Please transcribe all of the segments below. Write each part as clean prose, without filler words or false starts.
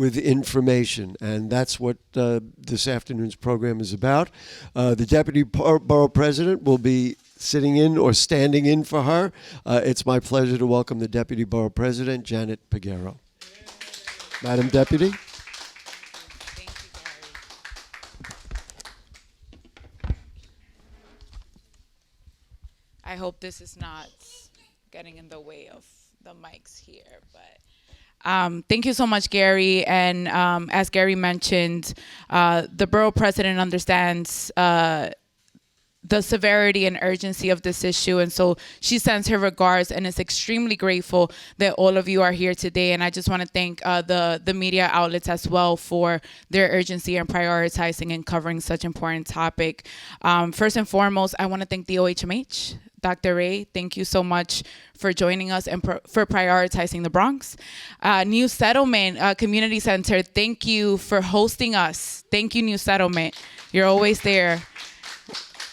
with information. And that's what this afternoon's program is about. The Deputy Borough President will be sitting in or standing in for her. It's my pleasure to welcome the Deputy Borough President, Janet Peguero. Madam Deputy. Thank you, Gary. I hope this is not getting in the way of the mics here, but thank you so much, Gary. And as Gary mentioned, the borough president understands the severity and urgency of this issue, and so she sends her regards and is extremely grateful that all of you are here today. And I just want to thank the media outlets as well for their urgency and prioritizing and covering such important topic. First and foremost, I want to thank the OHMH. Dr. Ray, thank you so much for joining us and for prioritizing the Bronx. New Settlement Community Center, thank you for hosting us. Thank you, New Settlement. You're always there,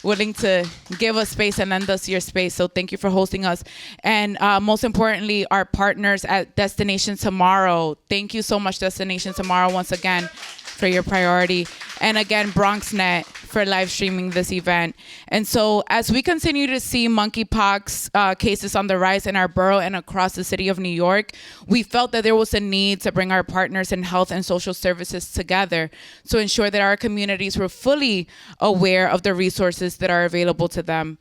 willing to give us space and lend us your space. So thank you for hosting us. And most importantly, our partners at Destination Tomorrow. Thank you so much, Destination Tomorrow, once again, for your priority. And again, BronxNet for live streaming this event. And so as we continue to see monkeypox cases on the rise in our borough and across the city of New York, we felt that there was a need to bring our partners in health and social services together to ensure that our communities were fully aware of the resources that are available to them.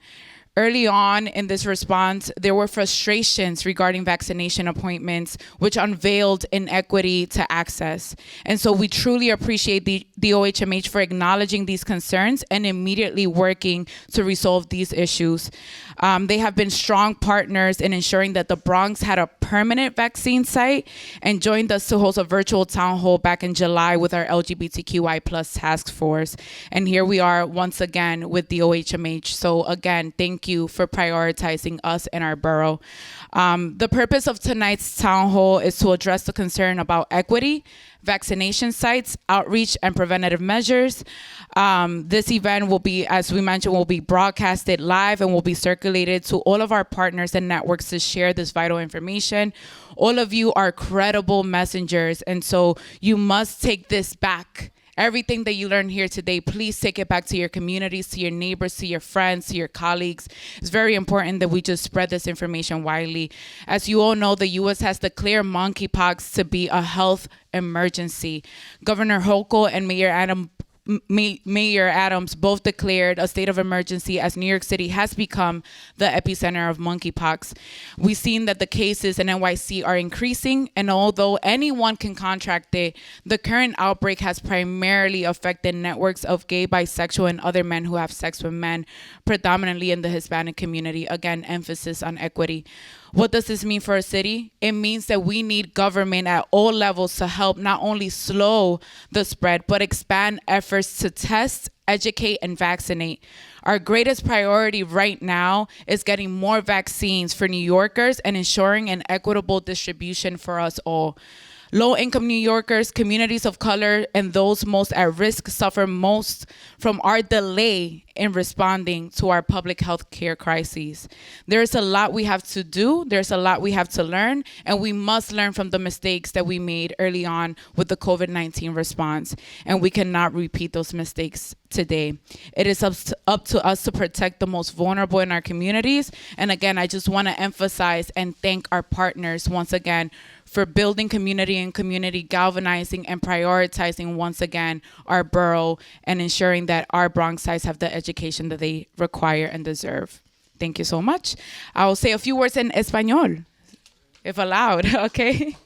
Early on in this response, there were frustrations regarding vaccination appointments, which unveiled inequity to access. And so we truly appreciate the OHMH for acknowledging these concerns and immediately working to resolve these issues. They have been strong partners in ensuring that the Bronx had a permanent vaccine site and joined us to host a virtual town hall back in July with our LGBTQI+ task force. And here we are once again with the OHMH. So again, thank you for prioritizing us and our borough. The purpose of tonight's town hall is to address the concern about equity, vaccination sites, outreach, and preventative measures. This event will be, as we mentioned, will be broadcasted live and will be circulated to all of our partners and networks to share this vital information. All of you are credible messengers, and so you must take this back. Everything that you learned here today, please take it back to your communities, to your neighbors, to your friends, to your colleagues. It's very important that we just spread this information widely. As you all know, the U.S. has declared monkeypox to be a health emergency. Governor Hochul and Mayor Adams both declared a state of emergency as New York City has become the epicenter of monkeypox. We've seen that the cases in NYC are increasing, and although anyone can contract it, the current outbreak has primarily affected networks of gay, bisexual, and other men who have sex with men, predominantly in the Hispanic community. Again, emphasis on equity. What does this mean for a city? It means that we need government at all levels to help not only slow the spread, but expand efforts to test, educate, and vaccinate. Our greatest priority right now is getting more vaccines for New Yorkers and ensuring an equitable distribution for us all. Low-income New Yorkers, communities of color, and those most at risk suffer most from our delay in responding to our public health care crises. There's a lot we have to do, there's a lot we have to learn, and we must learn from the mistakes that we made early on with the COVID-19 response, and we cannot repeat those mistakes today. It is up to us to protect the most vulnerable in our communities, and again, I just want to emphasize and thank our partners once again for building community and community galvanizing and prioritizing once again our borough and ensuring that our Bronxites have the education that they require and deserve. Thank you so much. I will say a few words in Español, if allowed, okay?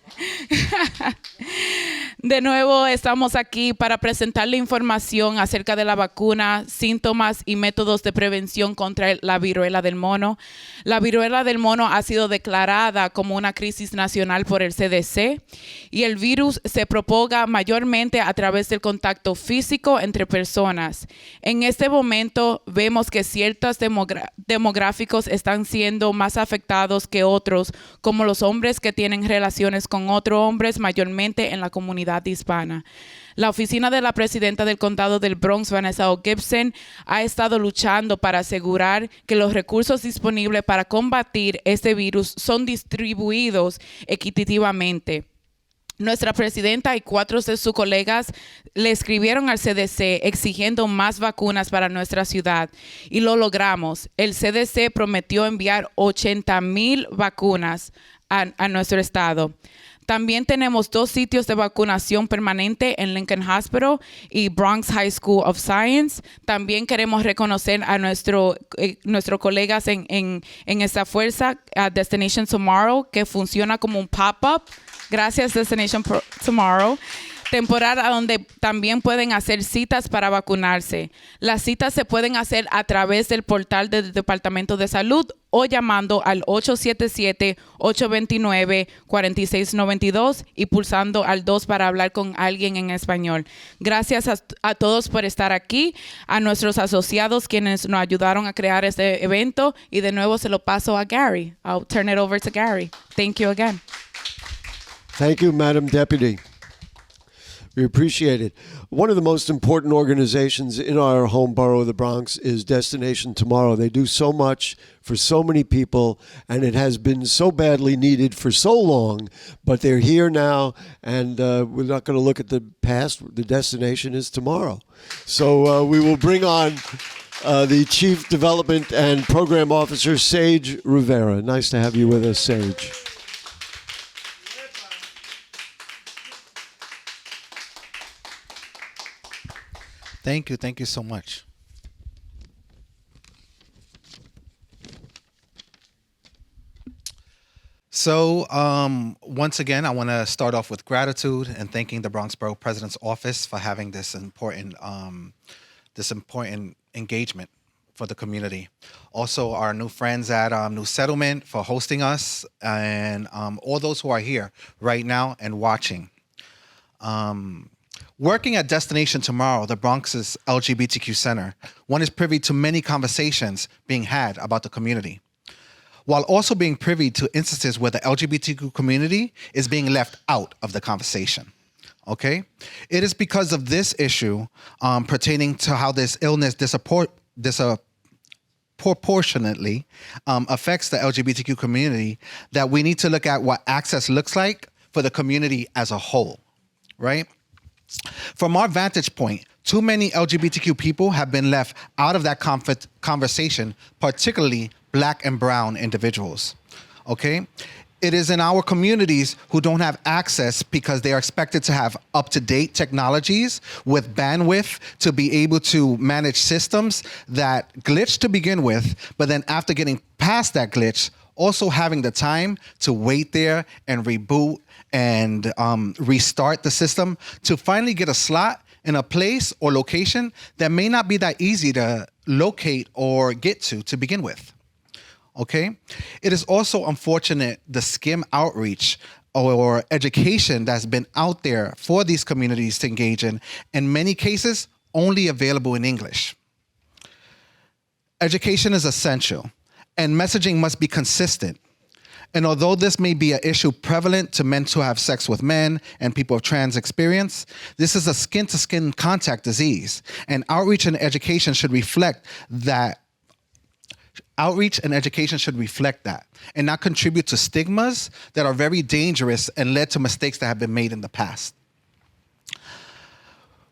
De nuevo, estamos aquí para presentar la información acerca de la vacuna, síntomas y métodos de prevención contra la viruela del mono. La viruela del mono ha sido declarada como una crisis nacional por el CDC y el virus se propaga mayormente a través del contacto físico entre personas. En este momento vemos que ciertos demográficos están siendo más afectados que otros, como los hombres que tienen relaciones con otros hombres, mayormente en la comunidad hispana. La oficina de la presidenta del condado del Bronx, Vanessa Gibson, ha estado luchando para asegurar que los recursos disponibles para combatir este virus son distribuidos equitativamente. Nuestra presidenta y 4 de sus colegas le escribieron al CDC exigiendo más vacunas para nuestra ciudad y lo logramos. El CDC prometió enviar 80,000 vacunas a nuestro estado. También tenemos 2 sitios de vacunación permanente en Lincoln Hospital y Bronx High School of Science. También queremos reconocer a nuestros colegas en esta fuerza, Destination Tomorrow, que funciona como un pop-up. Gracias, Destination Tomorrow. Temporada donde también pueden hacer citas para vacunarse. Las citas se pueden hacer a través del portal del Departamento de Salud o llamando al 877-829-4692 y pulsando al 2 para hablar con alguien en español. Gracias a todos por estar aquí, a nuestros asociados quienes nos ayudaron a crear este evento y de nuevo se lo paso a Gary. I'll turn it over to Gary. Thank you again. Thank you, Madam Deputy. We appreciate it. One of the most important organizations in our home borough of the Bronx is Destination Tomorrow. They do so much for so many people, and it has been so badly needed for so long, but they're here now, and we're not going to look at the past. The destination is tomorrow. So we will bring on the Chief Development and Program Officer, Sage Rivera. Nice to have you with us, Sage. Thank you so much. So once again, I want to start off with gratitude and thanking the Bronx Borough President's Office for having this important engagement for the community. Also, our new friends at New Settlement for hosting us, and all those who are here right now and watching. Working at Destination Tomorrow, the Bronx's LGBTQ center, one is privy to many conversations being had about the community, while also being privy to instances where the LGBTQ community is being left out of the conversation. Okay? It is because of this issue pertaining to how this illness disproportionately affects the LGBTQ community that we need to look at what access looks like for the community as a whole, right? From our vantage point, too many LGBTQ people have been left out of that conversation, particularly Black and brown individuals, okay? It is in our communities who don't have access because they are expected to have up-to-date technologies with bandwidth to be able to manage systems that glitch to begin with, but then after getting past that glitch, also having the time to wait there and reboot and restart the system to finally get a slot in a place or location that may not be that easy to locate or get to begin with. Okay? It is also unfortunate the skim outreach or education that's been out there for these communities to engage in many cases, only available in English. Education is essential, and messaging must be consistent. And although this may be an issue prevalent to men who have sex with men and people of trans experience, this is a skin-to-skin contact disease, and outreach and education should reflect that. Outreach and education should reflect that and not contribute to stigmas that are very dangerous and led to mistakes that have been made in the past.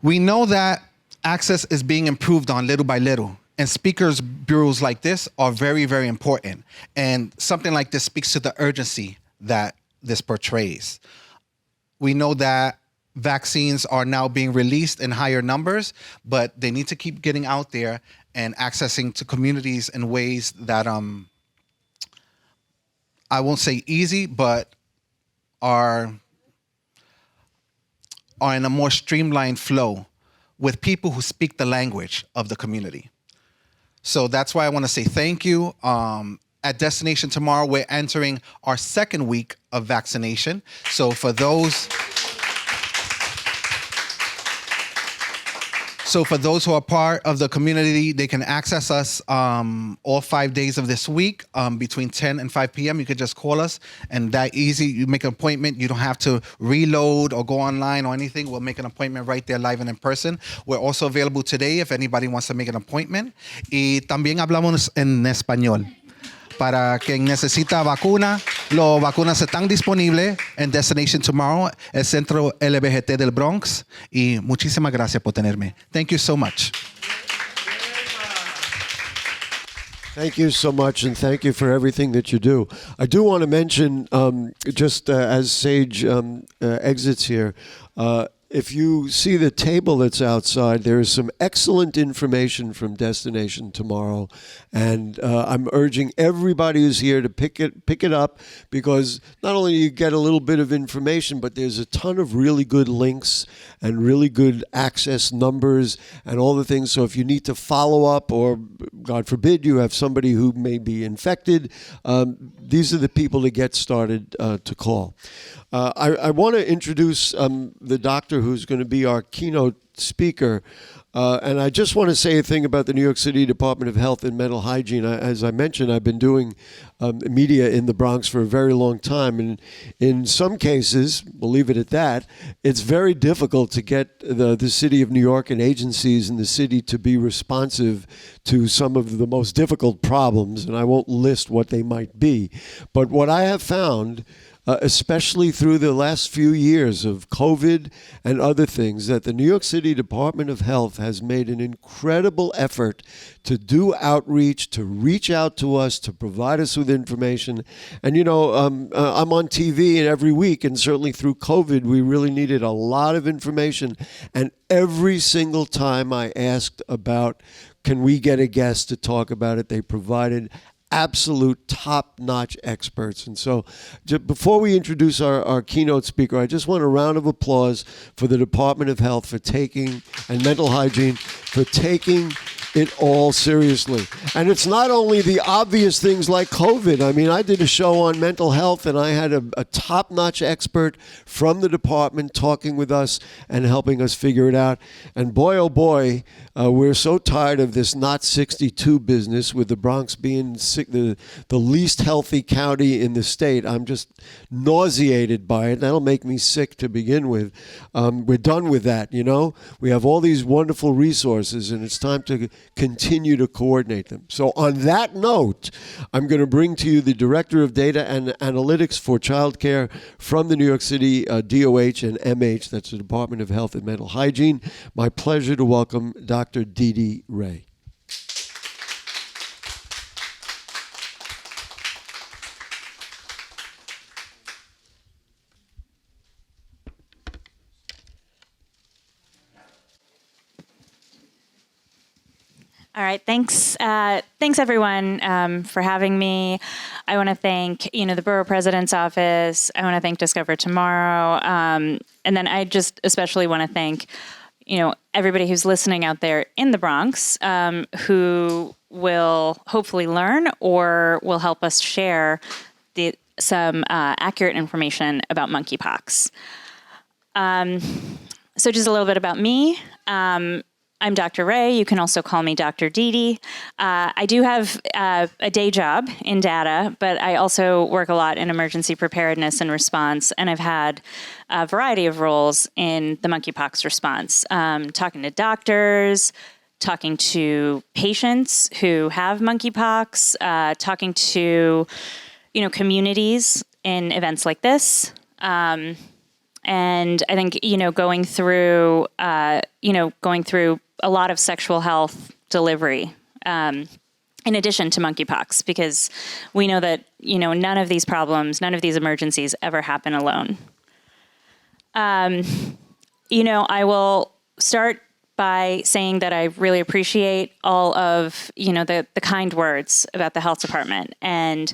We know that access is being improved on little by little, and speakers bureaus like this are very, very important. And something like this speaks to the urgency that this portrays. We know that vaccines are now being released in higher numbers, but they need to keep getting out there and accessing to communities in ways that I won't say easy, but are in a more streamlined flow with people who speak the language of the community. So that's why I want to say thank you. At Destination Tomorrow, we're entering our second week of vaccination. So for those who are part of the community, they can access us all 5 days of this week between 10 and 5 p.m. You can just call us, and that easy. You make an appointment. You don't have to reload or go online or anything. We'll make an appointment right there live and in person. We're also available today if anybody wants to make an appointment. Y también hablamos en español. Para quien necesita vacuna, Las vacunas están disponibles en Destination Tomorrow, el Centro LBGT del Bronx. Y muchísimas gracias por tenerme. Thank you so much. Thank you so much, and thank you for everything that you do. I do want to mention, just as Sage exits here, if you see the table that's outside, there is some excellent information from Destination Tomorrow, and I'm urging everybody who's here to pick it up, because not only do you get a little bit of information, but there's a ton of really good links and really good access numbers and all the things. So if you need to follow up, or God forbid you have somebody who may be infected, these are the people to get started to call. I want to introduce the doctor who's going to be our keynote speaker. And I just want to say a thing about the New York City Department of Health and Mental Hygiene. As I mentioned, I've been doing media in the Bronx for a very long time. And in some cases, we'll leave it at that, it's very difficult to get the city of New York and agencies in the city to be responsive to some of the most difficult problems. And I won't list what they might be. But what I have found, especially through the last few years of COVID and other things, that the New York City Department of Health has made an incredible effort to do outreach, to reach out to us, to provide us with information. And, you know, I'm on TV every week, and certainly through COVID, we really needed a lot of information. And every single time I asked about, can we get a guest to talk about it, they provided absolute top-notch experts. And so before we introduce our keynote speaker, I just want a round of applause for the Department of Health for taking, and Mental Hygiene, for taking it all seriously. And it's not only the obvious things like COVID. I mean, I did a show on mental health, and I had a top-notch expert from the department talking with us and helping us figure it out. And boy, oh boy, we're so tired of this not 62 business, with the Bronx being the least healthy county in the state. I'm just nauseated by it. That'll make me sick to begin with. We're done with that, you know? We have all these wonderful resources, and it's time to continue to coordinate them. So on that note, I'm going to bring to you the Director of Data and Analytics for Childcare from the New York City DOH and MH, that's the Department of Health and Mental Hygiene. My pleasure to welcome Dr. Dee Ray. All right, thanks everyone for having me. I want to thank the Borough President's Office. I want to thank Discover Tomorrow, and then I just especially want to thank everybody who's listening out there in the Bronx, who will hopefully learn or will help us share some accurate information about monkeypox. So just a little bit about me. I'm Dr. Ray. You can also call me Dr. Dee. I do have a day job in data, but I also work a lot in emergency preparedness and response, and I've had a variety of roles in the monkeypox response, talking to doctors, talking to patients who have monkeypox, talking to communities in events like this. And I think, going through a lot of sexual health delivery, in addition to monkeypox, because we know that, none of these problems, none of these emergencies ever happen alone. I will start by saying that I really appreciate all of, the kind words about the health department. And,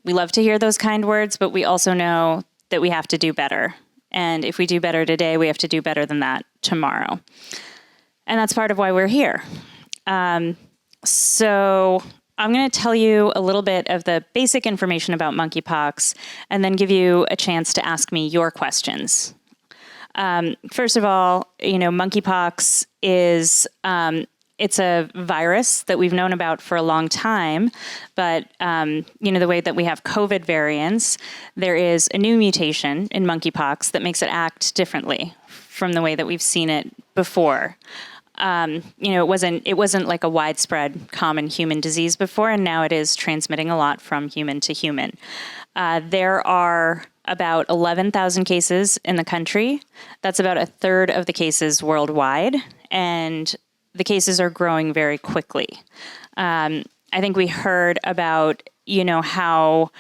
we love to hear those kind words, but we also know that we have to do better. And if we do better today, we have to do better than that tomorrow. And that's part of why we're here. So I'm going to tell you a little bit of the basic information about monkeypox, and then give you a chance to ask me your questions. First of all, monkeypox is it's a virus that we've known about for a long time, but the way that we have COVID variants, there is a new mutation in monkeypox that makes it act differently from the way that we've seen it before. it wasn't like a widespread common human disease before, and now it is transmitting a lot from human to human. There are about 11,000 cases in the country. That's about a third of the cases worldwide, and the cases are growing very quickly. I think we heard about, how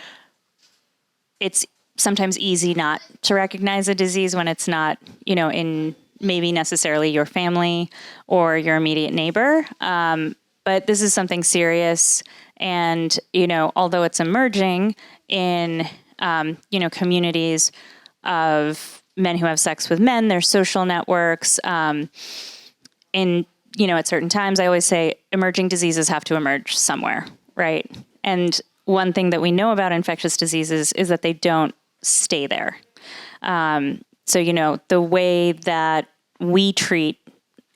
it's sometimes easy not to recognize a disease when it's not, in maybe necessarily your family or your immediate neighbor. But this is something serious. And, although it's emerging in, communities of men who have sex with men, their social networks, at certain times, I always say emerging diseases have to emerge somewhere, right? And one thing that we know about infectious diseases is that they don't stay there. So, the way that we treat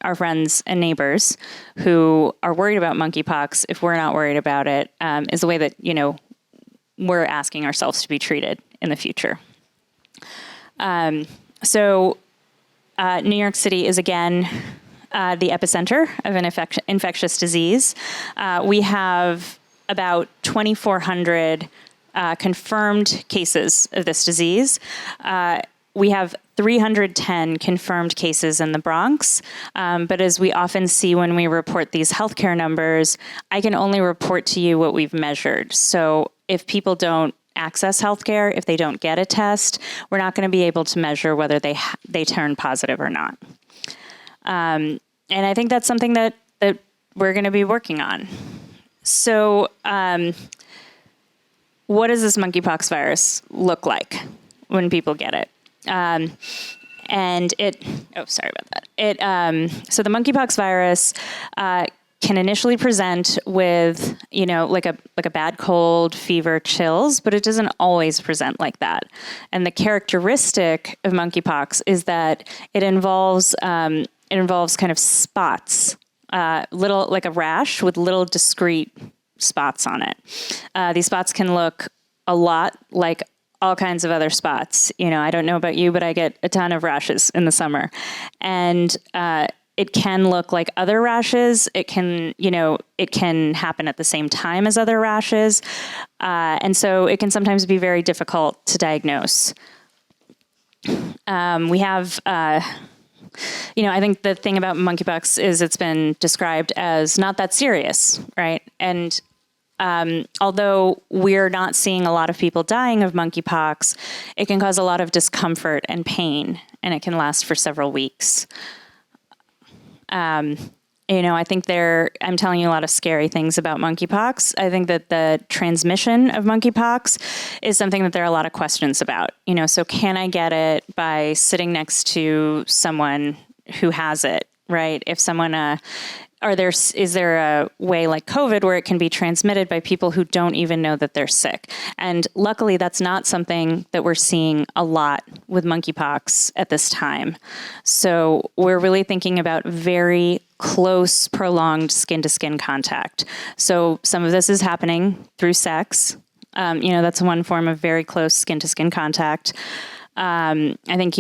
our friends and neighbors who are worried about monkeypox, if we're not worried about it, is the way that, we're asking ourselves to be treated in the future. So New York City is, again, the epicenter of an infectious disease. We have about 2,400 confirmed cases of this disease. We have 310 confirmed cases in the Bronx. But as we often see when we report these healthcare numbers, I can only report to you what we've measured. So if people don't access healthcare, if they don't get a test, we're not going to be able to measure whether they turn positive or not. And I think that's something that we're going to be working on. So what does this monkeypox virus look like when people get it? So the monkeypox virus can initially present with, like a bad cold, fever, chills, but it doesn't always present like that. And the characteristic of monkeypox is that it involves kind of spots, little like a rash with little discrete spots on it. These spots can look a lot like all kinds of other spots. I don't know about you, but I get a ton of rashes in the summer. And it can look like other rashes. It can happen at the same time as other rashes. And so it can sometimes be very difficult to diagnose. We have, I think the thing about monkeypox is it's been described as not that serious, right? And although we're not seeing a lot of people dying of monkeypox, it can cause a lot of discomfort and pain, and it can last for several weeks. I think I'm telling you a lot of scary things about monkeypox. I think that the transmission of monkeypox is something that there are a lot of questions about. So can I get it by sitting next to someone who has it, right? If someone, is there a way like COVID where it can be transmitted by people who don't even know that they're sick? And luckily, that's not something that we're seeing a lot with monkeypox at this time. So we're really thinking about very close, prolonged skin-to-skin contact. So some of this is happening through sex. That's one form of very close skin-to-skin contact. I think,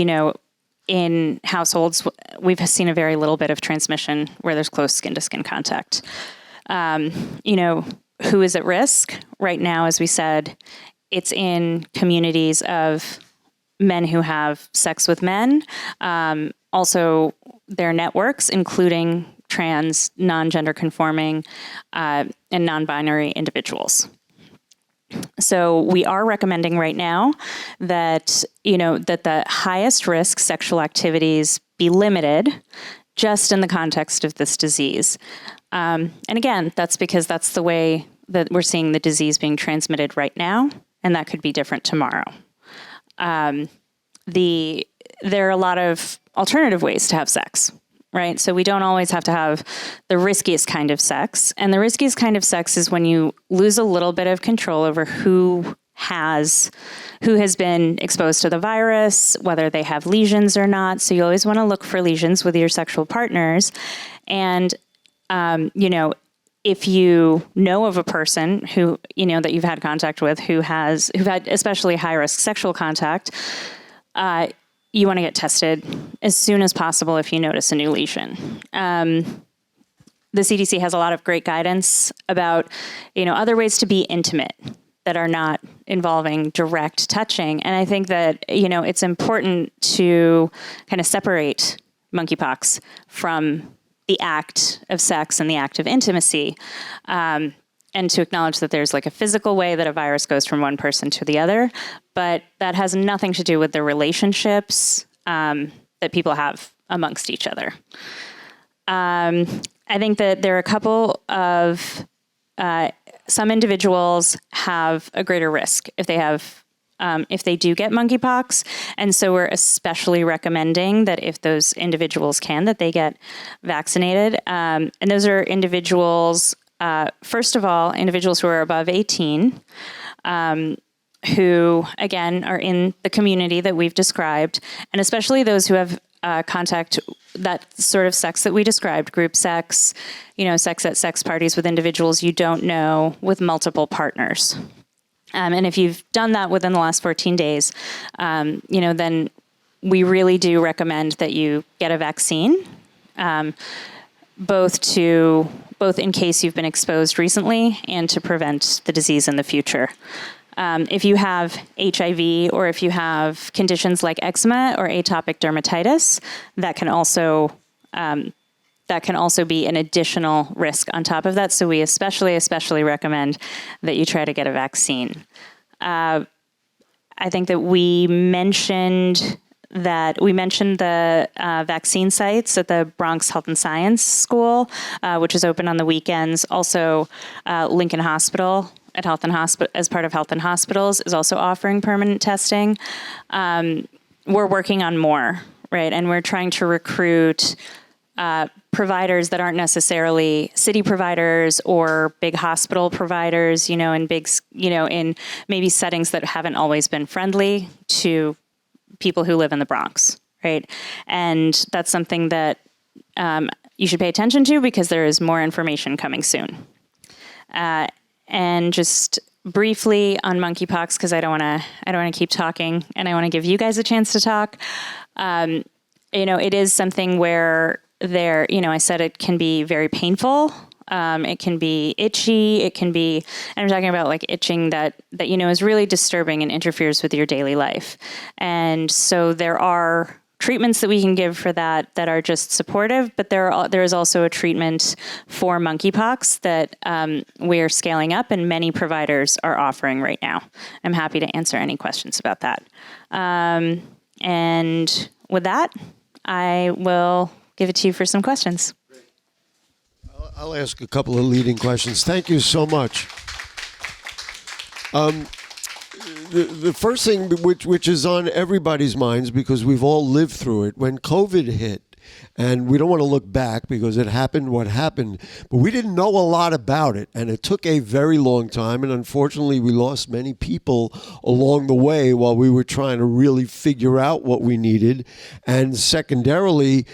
in households, we've seen a very little bit of transmission where there's close skin-to-skin contact. Who is at risk? Right now, as we said, it's in communities of men who have sex with men. Also, their networks, including trans, non-gender conforming, and non-binary individuals. So we are recommending right now that, that the highest risk sexual activities be limited just in the context of this disease. And again, that's because that's the way that we're seeing the disease being transmitted right now, and that could be different tomorrow. There are a lot of alternative ways to have sex, right? So we don't always have to have the riskiest kind of sex. And the riskiest kind of sex is when you lose a little bit of control over who has been exposed to the virus, whether they have lesions or not. So you always want to look for lesions with your sexual partners. And, if you know of a person who, that you've had contact with who've had especially high risk sexual contact, you want to get tested as soon as possible if you notice a new lesion. The CDC has a lot of great guidance about, other ways to be intimate that are not involving direct touching. And I think that, it's important to kind of separate monkeypox from the act of sex and the act of intimacy. And to acknowledge that there's like a physical way that a virus goes from one person to the other, but that has nothing to do with the relationships that people have amongst each other. I think that there are a couple of, some individuals have a greater risk if they do get monkeypox. And so we're especially recommending that if those individuals can, that they get vaccinated. And those are individuals, first of all, individuals who are above 18, who, again, are in the community that we've described, and especially those who have contact, that sort of sex that we described, group sex, sex at sex parties with individuals you don't know, with multiple partners. And if you've done that within the last 14 days, then we really do recommend that you get a vaccine, both in case you've been exposed recently and to prevent the disease in the future. If you have HIV or if you have conditions like eczema or atopic dermatitis, that can also be an additional risk on top of that. So we especially recommend that you try to get a vaccine. I think that we mentioned the vaccine sites at the Bronx Health and Science School, which is open on the weekends. Also, Lincoln Hospital at Health and as part of Health and Hospitals is also offering permanent testing. We're working on more, right? And we're trying to recruit providers that aren't necessarily city providers or big hospital providers, in maybe settings that haven't always been friendly to people who live in the Bronx, right? And that's something that you should pay attention to because there is more information coming soon. And just briefly on monkeypox, because I don't want to keep talking, and I want to give you guys a chance to talk. It is something where I said it can be very painful. It can be itchy. It can be, and I'm talking about like itching that is really disturbing and interferes with your daily life. And so there are treatments that we can give for that are just supportive, but there is also a treatment for monkeypox that we're scaling up and many providers are offering right now. I'm happy to answer any questions about that. And with that, I will give it to you for some questions. I'll ask a couple of leading questions. Thank you so much. The first thing which is on everybody's minds, because we've all lived through it, when COVID hit, and we don't want to look back because it happened what happened, but we didn't know a lot about it, and it took a very long time, and unfortunately we lost many people along the way while we were trying to really figure out what we needed. And secondarily,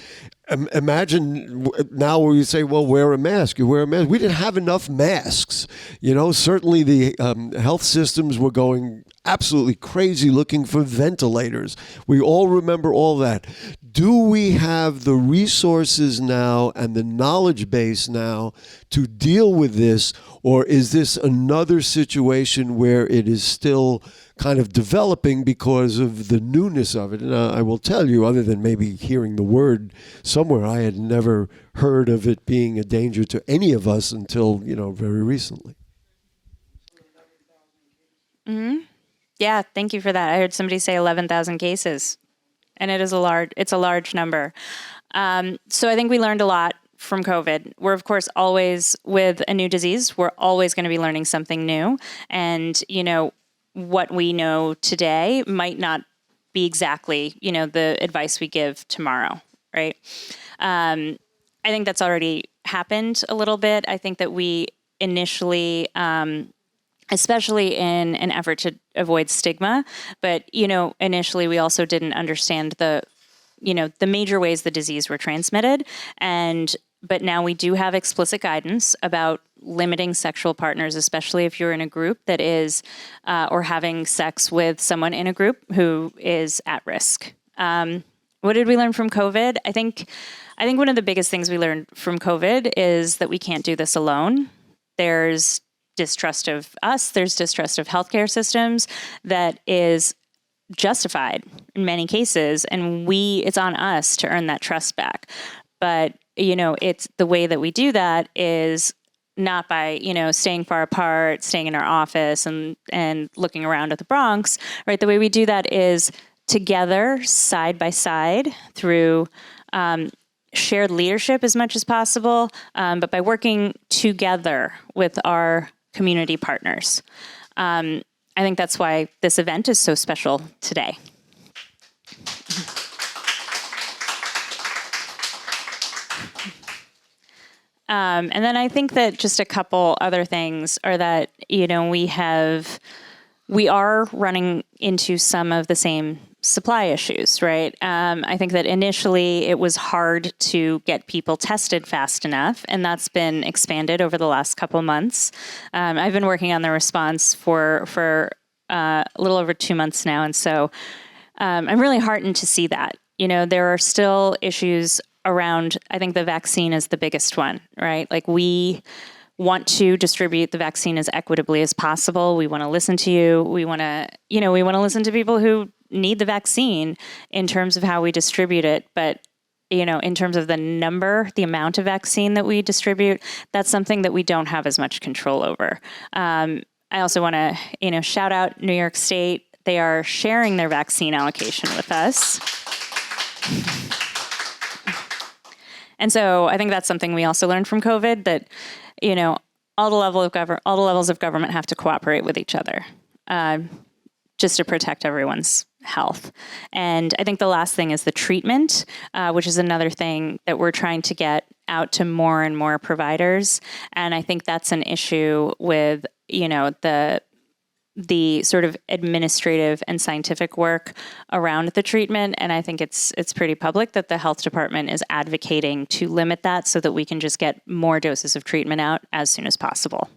imagine now where you say, well, wear a mask. You wear a mask. We didn't have enough masks. Certainly the health systems were going absolutely crazy looking for ventilators. We all remember all that. Do we have the resources now and the knowledge base now to deal with this, or is this another situation where it is still kind of developing because of the newness of it? And I will tell you, other than maybe hearing the word somewhere, I had never heard of it being a danger to any of us until, very recently. Mm-hmm. Yeah, thank you for that. I heard somebody say 11,000 cases, and it's a large number. So I think we learned a lot from COVID. We're, of course, always with a new disease. We're always going to be learning something new. And, what we know today might not be exactly, the advice we give tomorrow, right? I think that's already happened a little bit. I think that we initially, especially in an effort to avoid stigma, but, initially we also didn't understand the major ways the disease were transmitted. But now we do have explicit guidance about limiting sexual partners, especially if you're in a group that is, or having sex with someone in a group who is at risk. What did we learn from COVID? I think one of the biggest things we learned from COVID is that we can't do this alone. There's distrust of us. There's distrust of healthcare systems that is justified in many cases, and it's on us to earn that trust back. But it's the way that we do that is not by staying far apart, staying in our office, and looking around at the Bronx. Right, the way we do that is together, side by side, through shared leadership as much as possible, but by working together with our community partners. I think that's why this event is so special today. And then I think that just a couple other things are that, we are running into some of the same supply issues, right? I think that initially it was hard to get people tested fast enough, and that's been expanded over the last couple months. I've been working on the response for a little over 2 months now, and so I'm really heartened to see that. There are still issues around, I think the vaccine is the biggest one, right? Like, we want to distribute the vaccine as equitably as possible. We want to listen to you. We want to listen to people who need the vaccine in terms of how we distribute it. But, in terms of the amount of vaccine that we distribute, that's something that we don't have as much control over. I also want to, shout out New York State. They are sharing their vaccine allocation with us. And so I think that's something we also learned from COVID, that, all the levels of government have to cooperate with each other, just to protect everyone's health. And I think the last thing is the treatment, which is another thing that we're trying to get out to more and more providers. And I think that's an issue with, the sort of administrative and scientific work around the treatment. And I think it's pretty public that the health department is advocating to limit that so that we can just get more doses of treatment out as soon as possible.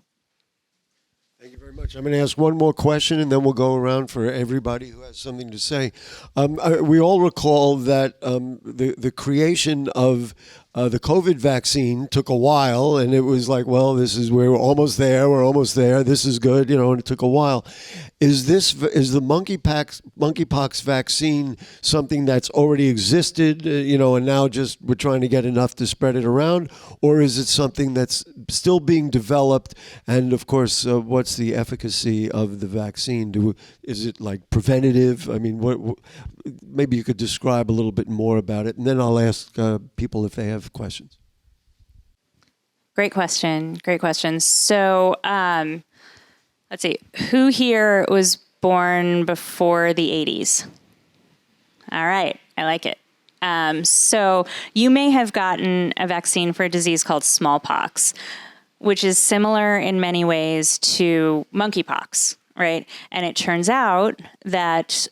Thank you very much. I'm going to ask one more question, and then we'll go around for everybody who has something to say. We all recall that the creation of the COVID vaccine took a while, and it was like, well, we're almost there. This is good, and it took a while. Is the monkeypox vaccine something that's already existed, and now just we're trying to get enough to spread it around, or is it something that's still being developed? And of course, what's the efficacy of the vaccine? Is it like preventative? I mean, what maybe you could describe a little bit more about it, and then I'll ask people if they have questions. Great question. So let's see. Who here was born before the 80s? All right. I like it. So you may have gotten a vaccine for a disease called smallpox, which is similar in many ways to monkeypox, right? And it turns out that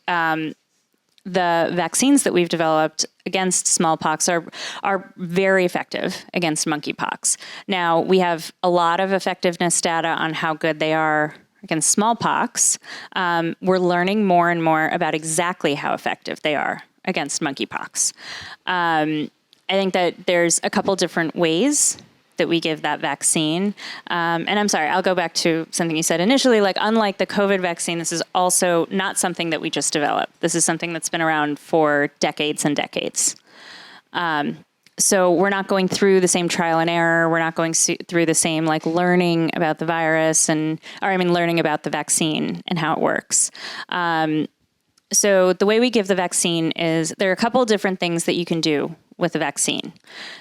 the vaccines that we've developed against smallpox are very effective against monkeypox. Now, we have a lot of effectiveness data on how good they are against smallpox. We're learning more and more about exactly how effective they are against monkeypox. I think that there's a couple different ways that we give that vaccine. And I'm sorry, I'll go back to something you said initially, like unlike the COVID vaccine, this is also not something that we just developed. This is something that's been around for decades and decades. So we're not going through the same trial and error. We're not going through the same learning about the virus learning about the vaccine and how it works. So the way we give the vaccine is there are a couple of different things that you can do with the vaccine.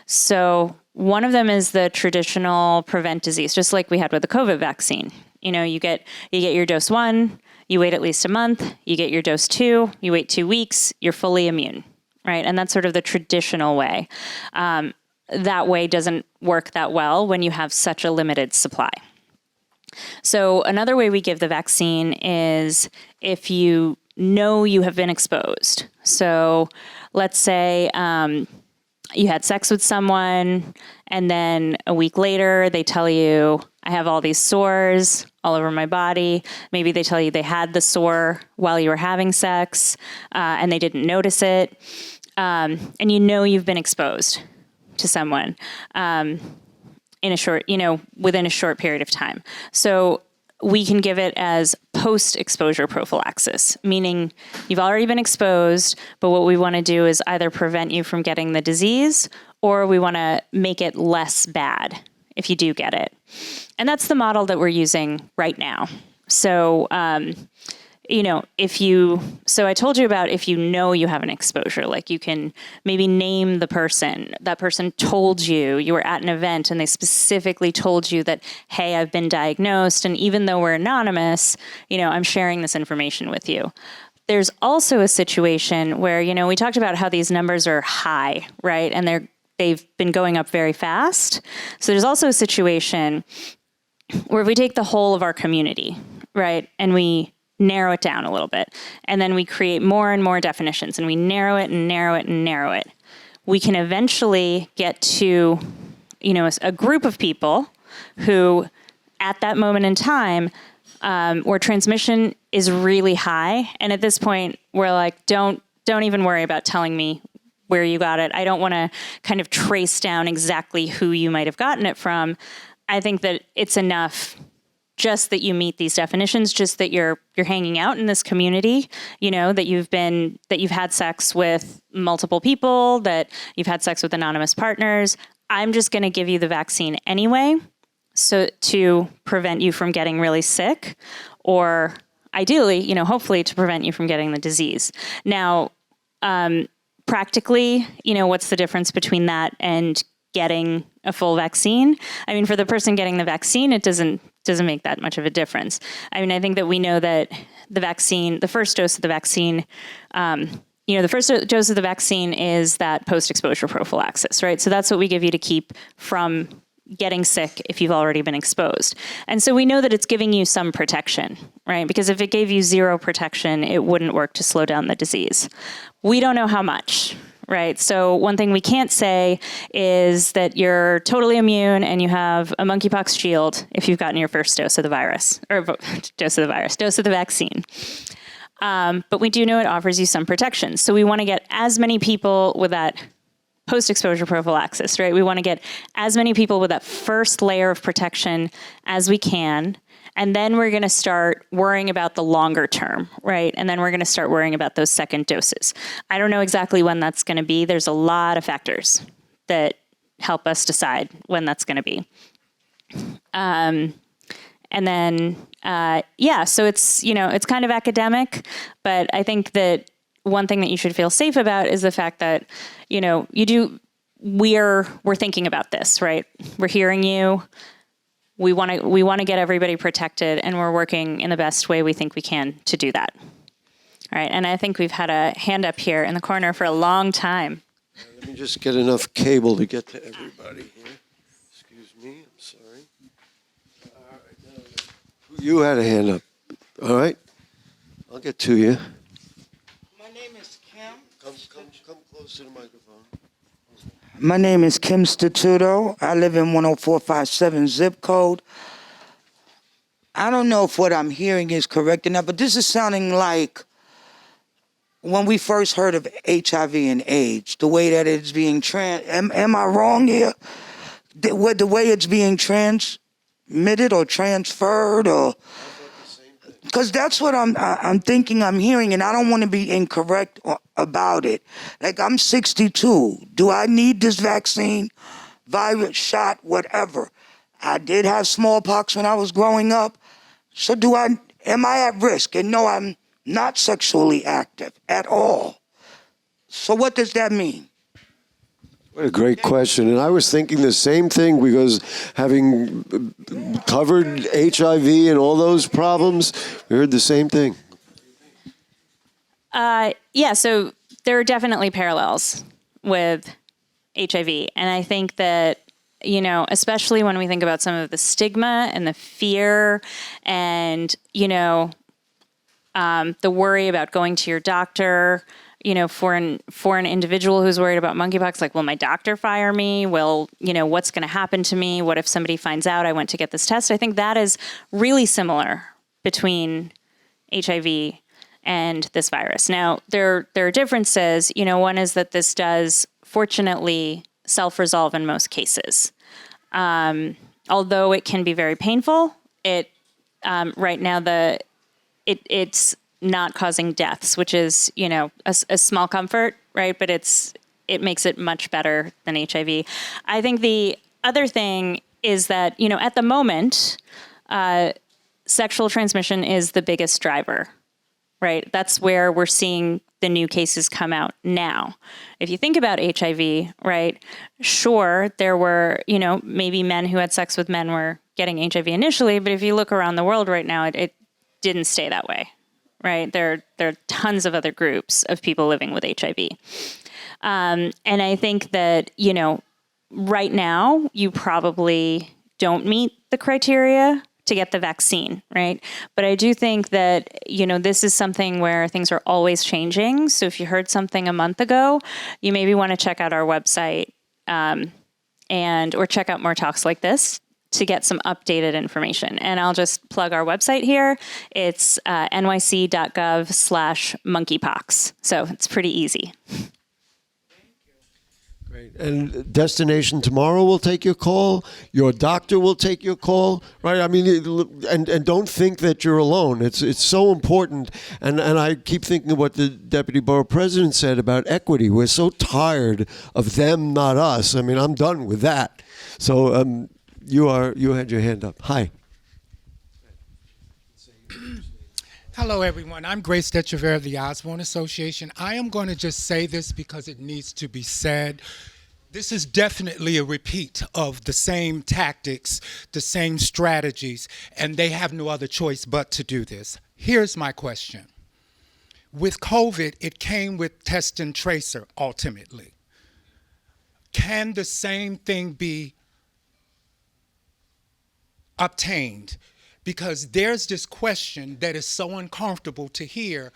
So one of them is the traditional prevent disease, just like we had with the COVID vaccine. You get your dose 1, you wait at least a month, you get your dose 2, you wait 2 weeks, you're fully immune, right? And that's sort of the traditional way. That way doesn't work that well when you have such a limited supply. So another way we give the vaccine is if you know you have been exposed. So let's say you had sex with someone, and then a week later they tell you, I have all these sores all over my body. Maybe they tell you they had the sore while you were having sex, and they didn't notice it. And you've been exposed to someone in a short, within a short period of time. So we can give it as post-exposure prophylaxis, meaning you've already been exposed, but what we want to do is either prevent you from getting the disease, or we want to make it less bad if you do get it. And that's the model that we're using right now. So, so I told you about if you have an exposure, like you can maybe name the person. That person told you were at an event and they specifically told you that, hey, I've been diagnosed. And even though we're anonymous, I'm sharing this information with you. There's also a situation where, we talked about how these numbers are high, right? And they've been going up very fast. So there's also a situation where if we take the whole of our community, right, and we narrow it down a little bit, and then we create more and more definitions, and we narrow it and narrow it and narrow it, we can eventually get to, a group of people who, at that moment in time, where transmission is really high, and at this point, we're like, don't even worry about telling me where you got it. I don't want to kind of trace down exactly who you might have gotten it from. I think that it's enough just that you meet these definitions, just that you're hanging out in this community, that you've had sex with multiple people, that you've had sex with anonymous partners. I'm just going to give you the vaccine anyway, so to prevent you from getting really sick, or ideally, hopefully to prevent you from getting the disease. Now, practically, what's the difference between that and getting a full vaccine? I mean, for the person getting the vaccine, it doesn't make that much of a difference. I mean, I think that we know that the first dose of the vaccine, the first dose of the vaccine is that post-exposure prophylaxis, right? So that's what we give you to keep from getting sick if you've already been exposed. And so we know that it's giving you some protection, right? Because if it gave you zero protection, it wouldn't work to slow down the disease. We don't know how much, right? So one thing we can't say is that you're totally immune and you have a monkeypox shield if you've gotten your first dose of the virus, or dose of the vaccine. But we do know it offers you some protection. So we want to get as many people with that post-exposure prophylaxis, right? We want to get as many people with that first layer of protection as we can. And then we're going to start worrying about the longer term, right? And then we're going to start worrying about those second doses. I don't know exactly when that's going to be. There's a lot of factors that help us decide when that's going to be. And then, so it's kind of academic, but I think that one thing that you should feel safe about is the fact that, we're thinking about this, right? We're hearing you. We want to get everybody protected, and we're working in the best way we think we can to do that. All right, and I think we've had a hand up here in the corner for a long time. Let me just get enough cable to get to everybody here. Excuse me, I'm sorry. All right, now, you had a hand up. All right, I'll get to you. My name is Kim. Come close to the microphone. My name is Kim Statuto. I live in 10457 zip code. I don't know if what I'm hearing is correct enough, but this is sounding like when we first heard of HIV and AIDS, the way that it's being am I wrong here? The way it's being transmitted or transferred, or because that's what I'm thinking I'm hearing, and I don't want to be incorrect about it. Like, I'm 62. Do I need this vaccine, virus shot, whatever? I did have smallpox when I was growing up. So am I at risk? And no, I'm not sexually active at all. So what does that mean? What a great question. And I was thinking the same thing, because having covered HIV and all those problems, we heard the same thing. So there are definitely parallels with HIV. And I think that, especially when we think about some of the stigma and the fear and, The worry about going to your doctor, for an individual who's worried about monkeypox, like, will my doctor fire me? What's going to happen to me? What if somebody finds out I went to get this test? I think that is really similar between HIV and this virus. Now, there are differences. One is that this does, fortunately, self-resolve in most cases. Although it can be very painful, right now it's not causing deaths, which is, a small comfort, right? But it makes it much better than HIV. I think the other thing is that, at the moment, sexual transmission is the biggest driver, right? That's where we're seeing the new cases come out now. If you think about HIV, right, sure, there were, maybe men who had sex with men were getting HIV initially, but if you look around the world right now, it didn't stay that way, right? There are tons of other groups of people living with HIV. And I think that, right now, you probably don't meet the criteria to get the vaccine, right? But I do think that, this is something where things are always changing. So if you heard something a month ago, you maybe want to check out our website or check out more talks like this to get some updated information. And I'll just plug our website here. It's nyc.gov/monkeypox. So it's pretty easy. Great. And Destination Tomorrow will take your call. Your doctor will take your call, right? I mean, and don't think that you're alone. It's so important. And I keep thinking of what the Deputy Borough President said about equity. We're so tired of them, not us. I mean, I'm done with that. So you had your hand up. Hi. Hello, everyone. I'm Grace Rivera of the Osborne Association. I am going to just say this because it needs to be said. This is definitely a repeat of the same tactics, the same strategies, and they have no other choice but to do this. Here's my question. With COVID, it came with test and tracer, ultimately. Can the same thing be obtained? Because there's this question that is so uncomfortable to hear,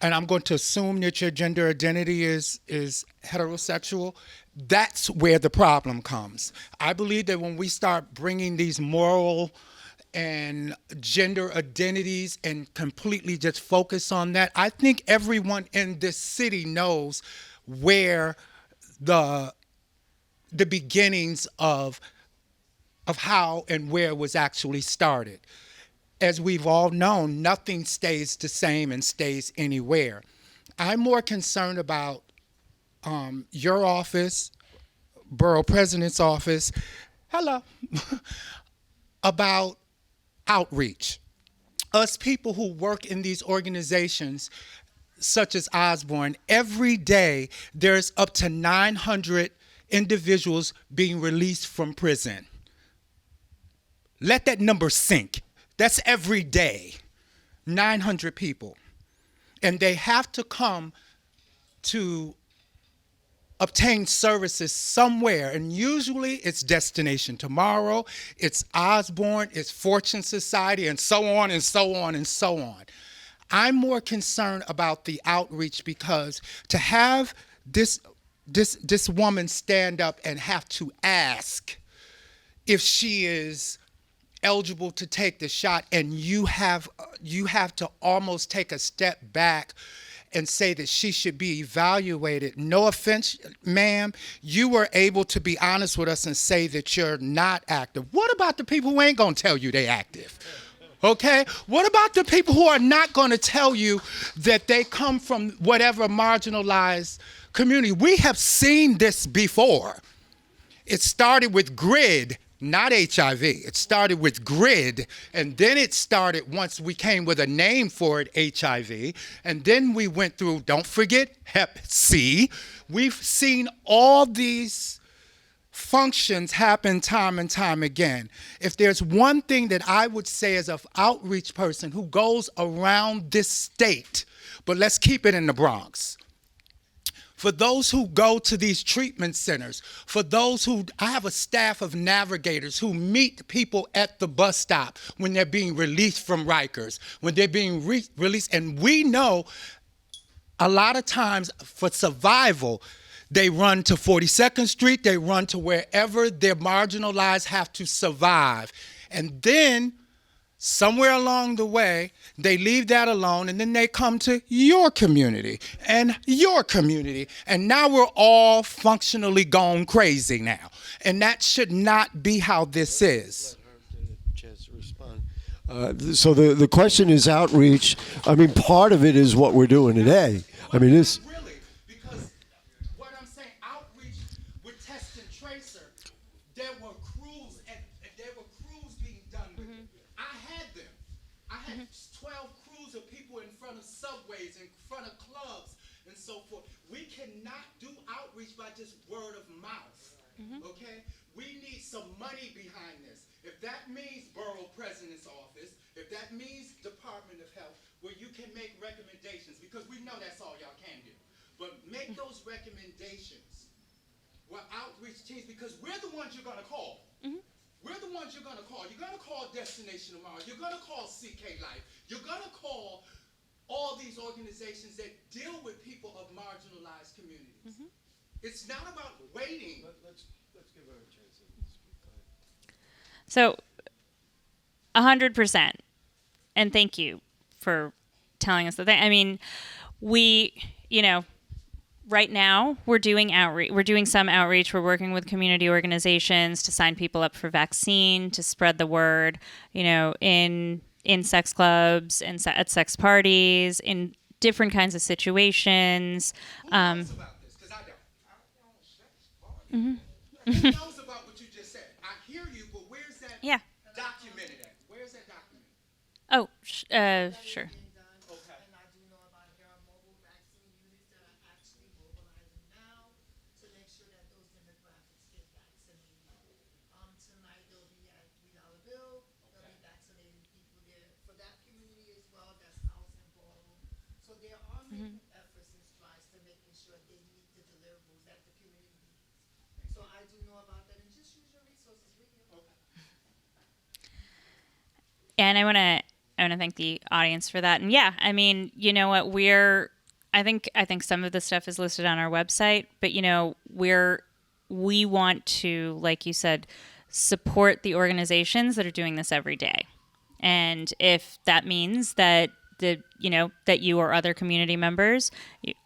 and I'm going to assume that your gender identity is heterosexual. That's where the problem comes. I believe that when we start bringing these moral and gender identities and completely just focus on that, I think everyone in this city knows where the beginnings of how and where it was actually started. As we've all known, nothing stays the same and stays anywhere. I'm more concerned about your office, Borough President's office, about outreach. Us people who work in these organizations, such as Osborne, every day there's up to 900 individuals being released from prison. Let that number sink. That's every day, 900 people. And they have to come to obtain services somewhere. And usually it's Destination Tomorrow, it's Osborne, it's Fortune Society, and so on and so on and so on. I'm more concerned about the outreach because to have this woman stand up and have to ask if she is eligible to take the shot, and you have to almost take a step back and say that she should be evaluated. No offense, ma'am, you were able to be honest with us and say that you're not active. What about the people who ain't gonna tell you they active? Okay? What about the people who are not gonna tell you that they come from whatever marginalized community? We have seen this before. It started with GRID, not HIV. It started with GRID, and then it started once we came with a name for it, HIV, and then we went through, don't forget, Hep C. We've seen all these functions happen time and time again. If there's one thing that I would say as an outreach person who goes around this state, but let's keep it in the Bronx, for those who go to these treatment centers, for those who, I have a staff of navigators who meet people at the bus stop when they're being released from Rikers, when they're being released. And we know a lot of times for survival, they run to 42nd Street, they run to wherever their marginalized have to survive. And then somewhere along the way, they leave that alone, and then they come to your community and your community. And now we're all functionally gone crazy now. And that should not be how this is. Chance to respond. So the question is outreach. I mean, part of it is what we're doing today. I mean, this. Really, because what I'm saying, outreach with test and tracer, there were crews being done with it. I had them. I had 12 crews of people in front of subways, in front of clubs, and so forth. We cannot do outreach by just word of mouth, okay? We need some money behind this. If that means borough president's office, if that means Department of Health, where you can make recommendations, because we know that's all y'all can do. But make those recommendations where outreach teams, because we're the ones you're gonna call. We're the ones you're gonna call. You're gonna call Destination Tomorrow. You're gonna call CK Life. You're gonna call all these organizations that deal with people of marginalized communities. It's not about waiting. Let's give her a chance to speak. So, 100%. And thank you for telling us the thing. I mean, we, right now we're doing outreach. We're doing some outreach. We're working with community organizations to sign people up for vaccine, to spread the word, in sex clubs, and at sex parties, in different kinds of situations. Who knows about this? Because I don't. Who knows about what you just said? I hear you, but where's that documented at? Where's that documented? Oh, sure. Okay. And I do know about there are mobile vaccine units that are actually mobilizing now to make sure that those demographics get vaccinated. Tonight they'll be at $3 Bill. They'll be vaccinating people there for that community as well. That's house and ballroom. So there are making efforts and strides to making sure they meet the deliverables that the community needs. So I do know about that, and just use your resources with you. Okay. And I want to thank the audience for that. And yeah, I mean, you know what, I think some of the stuff is listed on our website, but we want to, like you said, support the organizations that are doing this every day. And if that means that that you or other community members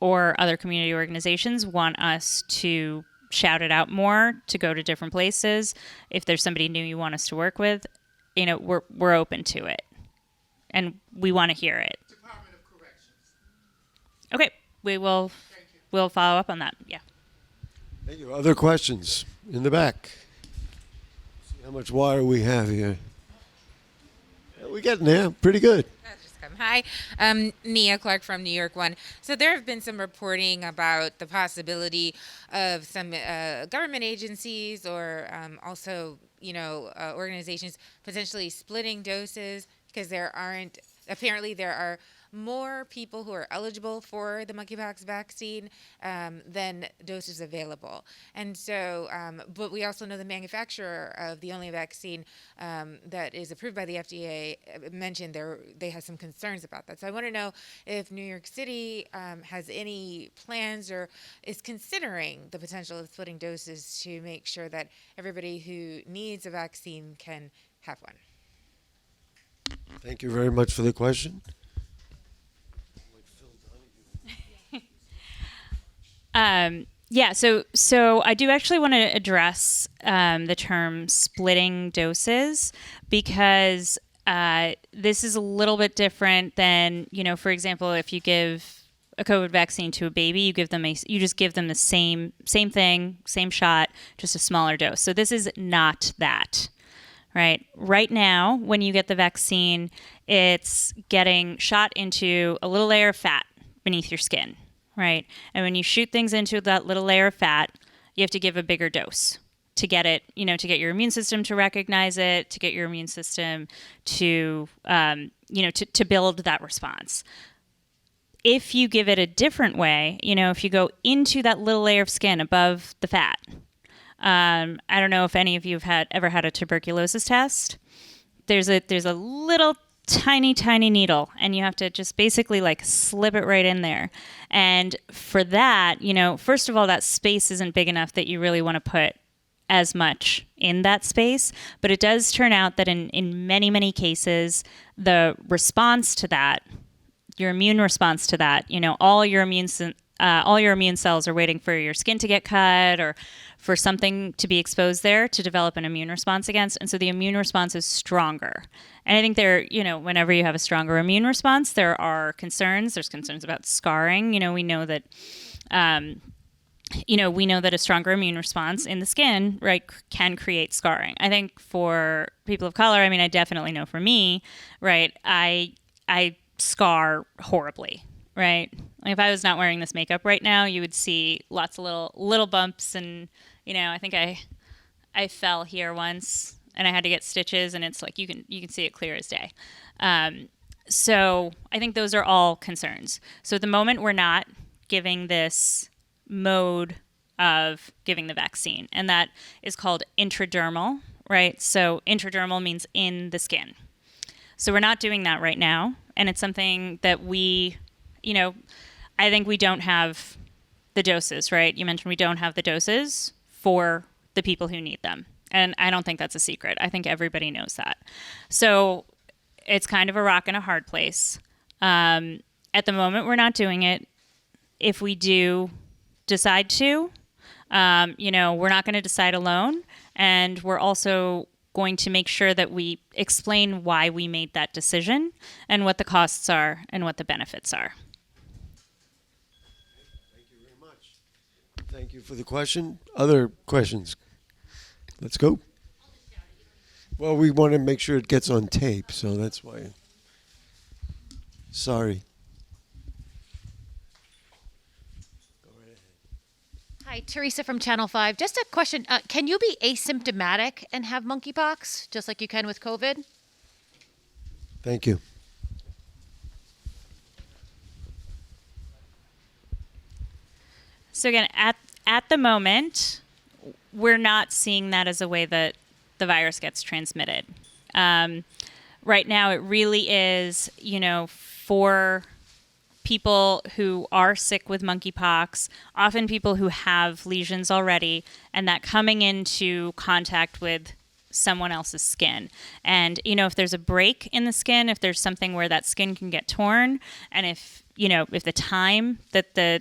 or other community organizations want us to shout it out more, to go to different places, if there's somebody new you want us to work with, we're open to it. And we want to hear it. Department of Corrections. Okay, we'll follow up on that. Yeah. Thank you. Other questions in the back? See how much water we have here. Yeah, we're getting there. Pretty good. Hi, Nia Clark from New York One. So there have been some reporting about the possibility of some government agencies or also, organizations potentially splitting doses because there are more people who are eligible for the monkeypox vaccine than doses available. And so, but we also know the manufacturer of the only vaccine that is approved by the FDA mentioned they have some concerns about that. So I want to know if New York City has any plans or is considering the potential of splitting doses to make sure that everybody who needs a vaccine can have one. Thank you very much for the question. So I do actually want to address the term splitting doses because this is a little bit different than, for example, if you give a COVID vaccine to a baby, you just give them the same thing, same shot, just a smaller dose. So this is not that. Right. Right now, when you get the vaccine, it's getting shot into a little layer of fat beneath your skin. Right. And when you shoot things into that little layer of fat, you have to give a bigger dose to get it, to get your immune system to recognize it, to get your immune system to, to build that response. if you give it a different way, if you go into that little layer of skin above the fat, I don't know if any of you have ever had a tuberculosis test. There's a little tiny needle, and you have to just basically like slip it right in there. And for that, first of all, that space isn't big enough that you really want to put as much in that space. But it does turn out that in many cases, the response to that, your immune response to that, all your immune cells are waiting for your skin to get cut or for something to be exposed there to develop an immune response against. And so the immune response is stronger. And I think whenever you have a stronger immune response, there are concerns. There's concerns about scarring. We know that, a stronger immune response in the skin, right, can create scarring. I think for people of color, I definitely know for me, right, I scar horribly. Right. Like if I was not wearing this makeup right now, you would see lots of little bumps, and I think I fell here once and I had to get stitches, and it's like you can see it clear as day. So I think those are all concerns. So at the moment, we're not giving this mode of giving the vaccine, and that is called intradermal. Right. So intradermal means in the skin. So we're not doing that right now, and it's something that I think we don't have the doses, right? You mentioned we don't have the doses for the people who need them. And I don't think that's a secret. I think everybody knows that. So it's kind of a rock and a hard place. At the moment, we're not doing it. If we do decide to, we're not going to decide alone. And we're also going to make sure that we explain why we made that decision and what the costs are and what the benefits are. Thank you for the question. Other questions? Let's go. Well, we want to make sure it gets on tape, so that's why. Sorry. Hi, Teresa from Channel 5. Just a question. Can you be asymptomatic and have monkeypox, just like you can with COVID? Thank you. So again, at the moment, we're not seeing that as a way that the virus gets transmitted. Right now, it really is, for people who are sick with monkeypox, often people who have lesions already, and that coming into contact with someone else's skin. And, if there's a break in the skin, if there's something where that skin can get torn, and if the time that the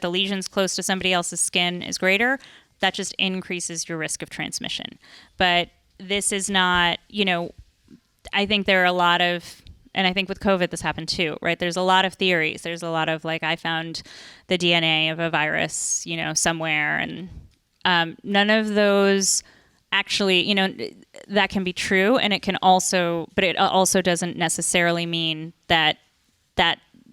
lesion's close to somebody else's skin is greater, that just increases your risk of transmission. But this is not, I think there are a lot of, and I think with COVID this happened too, right? There's a lot of theories. There's a lot of I found the DNA of a virus, somewhere, and none of those actually, that can be true, and it also doesn't necessarily mean that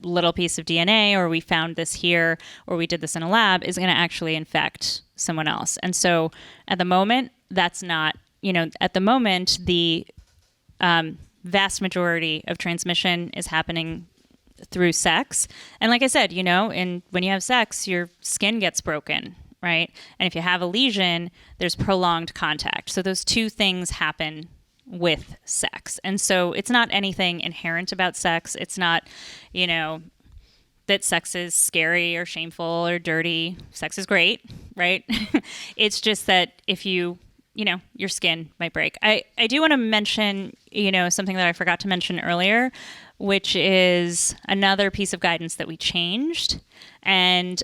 little piece of DNA, or we found this here, or we did this in a lab, is going to actually infect someone else. And so at the moment, that's not, at the moment, the vast majority of transmission is happening through sex. And like I said, when you have sex, your skin gets broken, right? And if you have a lesion, there's prolonged contact. So those two things happen with sex. And so it's not anything inherent about sex. It's not, that sex is scary or shameful or dirty. Sex is great, right? It's just that if your skin might break. I do want to mention, something that I forgot to mention earlier, which is another piece of guidance that we changed. And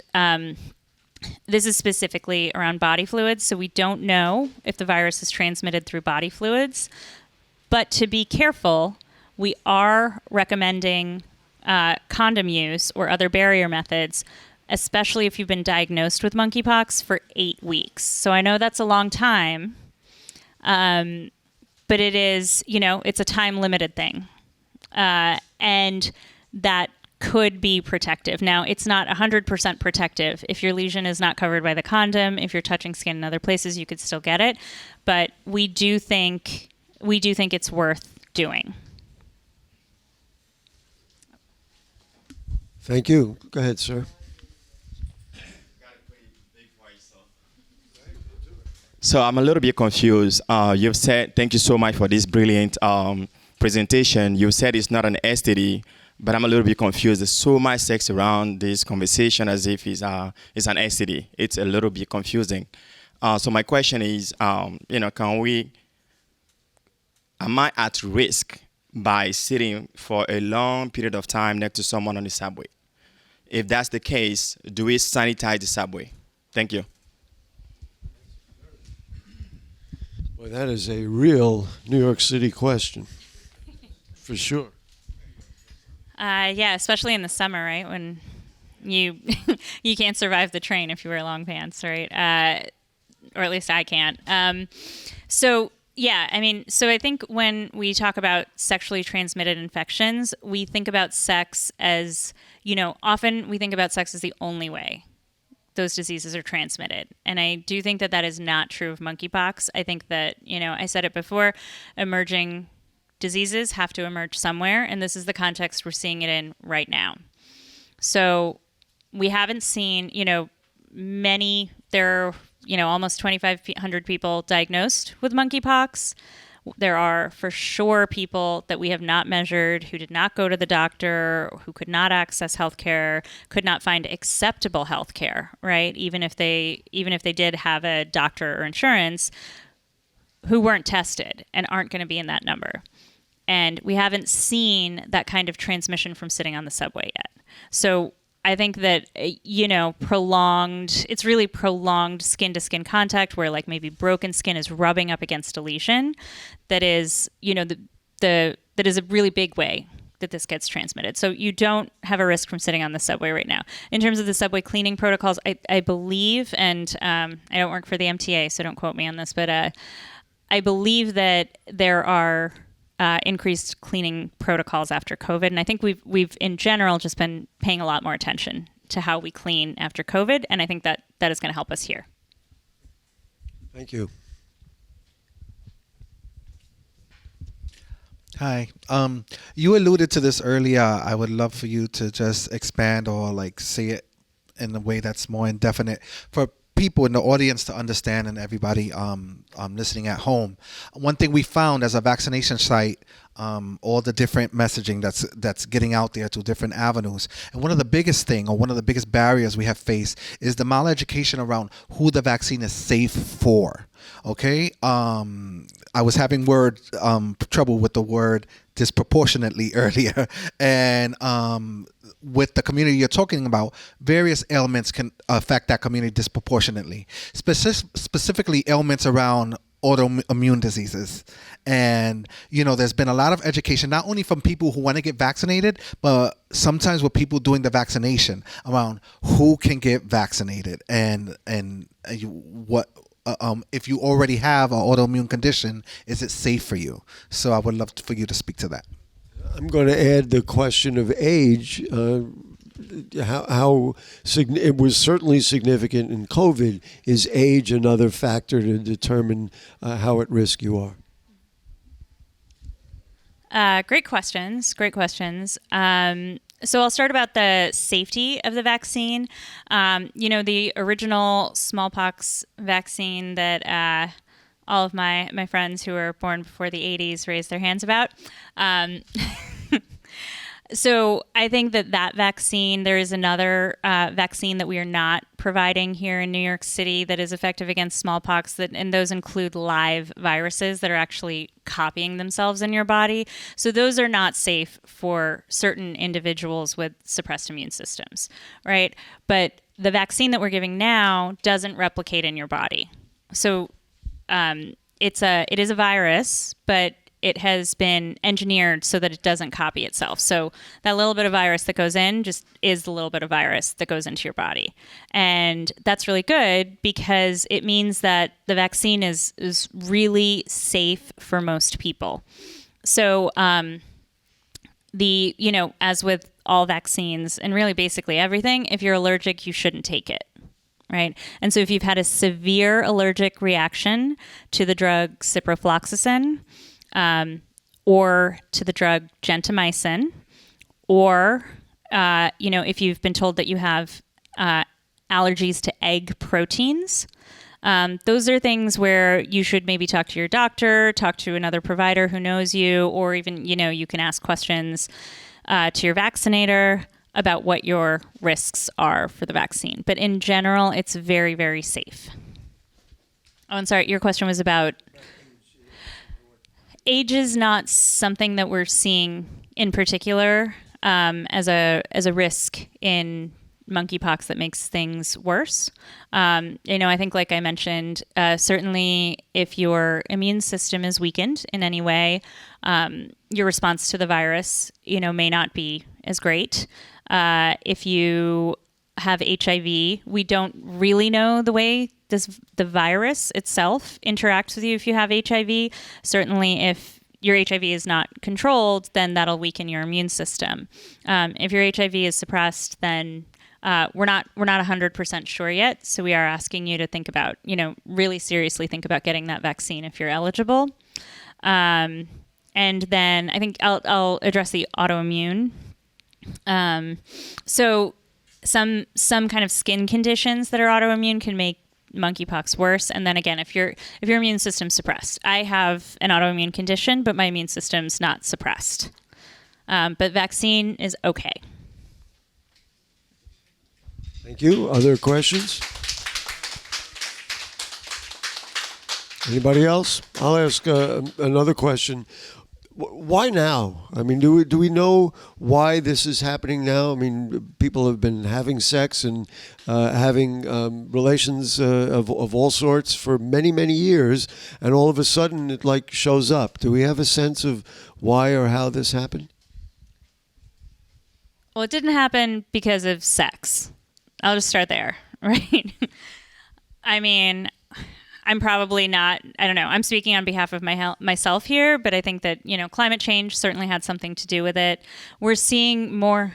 this is specifically around body fluids. So we don't know if the virus is transmitted through body fluids. But to be careful, we are recommending condom use or other barrier methods, especially if you've been diagnosed with monkeypox for 8 weeks. So I know that's a long time, but it is, it's a time-limited thing. And that could be protective. Now, it's not 100% protective. If your lesion is not covered by the condom, if you're touching skin in other places, you could still get it. But we do think it's worth doing. Thank you. Go ahead, sir. So I'm a little bit confused. You've said, thank you so much for this brilliant presentation. You said it's not an STD, but I'm a little bit confused. There's so much sex around this conversation as if it's an STD. It's a little bit confusing. So my question is, am I at risk by sitting for a long period of time next to someone on the subway? If that's the case, do we sanitize the subway? Thank you. Well, that is a real New York City question, for sure. Yeah, especially in the summer, right? When you you can't survive the train if you wear long pants, right? Or at least I can't. So I think when we talk about sexually transmitted infections, we think about sex as, often we think about sex as the only way those diseases are transmitted. And I do think that that is not true of monkeypox. I think that, I said it before, emerging diseases have to emerge somewhere, and this is the context we're seeing it in right now. So we haven't seen, there are, almost 2,500 people diagnosed with monkeypox. There are for sure people that we have not measured who did not go to the doctor, who could not access healthcare, could not find acceptable healthcare, right? Even if they did have a doctor or insurance, who weren't tested and aren't going to be in that number. And we haven't seen that kind of transmission from sitting on the subway yet. So I think that, it's really prolonged skin-to-skin contact where like maybe broken skin is rubbing up against a lesion that is, that is a really big way that this gets transmitted. So you don't have a risk from sitting on the subway right now. In terms of the subway cleaning protocols, I believe, and I don't work for the MTA, so don't quote me on this, but I believe that there are increased cleaning protocols after COVID. And I think we've in general just been paying a lot more attention to how we clean after COVID. And I think that is going to help us here. Thank you. Hi. You alluded to this earlier. I would love for you to just expand or like say it in a way that's more indefinite for people in the audience to understand, and everybody listening at home. One thing we found as a vaccination site, all the different messaging that's getting out there to different avenues. And one of the biggest barriers we have faced is the maleducation around who the vaccine is safe for. Okay. I was having trouble with the word disproportionately earlier. And with the community you're talking about, various ailments can affect that community disproportionately. Specifically ailments around autoimmune diseases. And, there's been a lot of education, not only from people who want to get vaccinated, but sometimes with people doing the vaccination around who can get vaccinated and what, if you already have an autoimmune condition, is it safe for you? So I would love for you to speak to that. I'm going to add the question of age. It was certainly significant in COVID. Is age another factor to determine how at risk you are? Great questions. So I'll start about the safety of the vaccine. The original smallpox vaccine that all of my friends who were born before the 80s raised their hands about. So I think that vaccine, there is another vaccine that we are not providing here in New York City that is effective against smallpox, and those include live viruses that are actually copying themselves in your body. So those are not safe for certain individuals with suppressed immune systems, right? But the vaccine that we're giving now doesn't replicate in your body. So it is a virus, but it has been engineered so that it doesn't copy itself. So that little bit of virus that goes in just is the little bit of virus that goes into your body. And that's really good because it means that the vaccine is really safe for most people. So as with all vaccines and really basically everything, if you're allergic, you shouldn't take it. Right. And so if you've had a severe allergic reaction to the drug ciprofloxacin, or to the drug gentamicin, or if you've been told that you have allergies to egg proteins, those are things where you should maybe talk to your doctor, talk to another provider who knows you, or even, you can ask questions to your vaccinator about what your risks are for the vaccine. But in general, it's very, very safe. Oh, and sorry, your question was about age is not something that we're seeing in particular as a risk in monkeypox that makes things worse. I think, like I mentioned, certainly if your immune system is weakened in any way, your response to the virus, may not be as great. If you have HIV, we don't really know the way the virus itself interacts with you if you have HIV. Certainly if your HIV is not controlled, then that'll weaken your immune system. If your HIV is suppressed, then we're not 100% sure yet. So we are asking you to think about, really seriously think about getting that vaccine if you're eligible. And then I think I'll address the autoimmune. So some kind of skin conditions that are autoimmune can make monkeypox worse. And then again, if your immune system's suppressed, I have an autoimmune condition, but my immune system's not suppressed. But vaccine is okay. Thank you. Other questions? Anybody else? I'll ask another question. Why now? I mean, do we know why this is happening now? I mean, people have been having sex and having relations of all sorts for many, many years, and all of a sudden it shows up. Do we have a sense of why or how this happened? Well, it didn't happen because of sex. I'll just start there, right? I mean, I'm probably not, I don't know, I'm speaking on behalf of myself here, but I think that, climate change certainly had something to do with it. We're seeing more,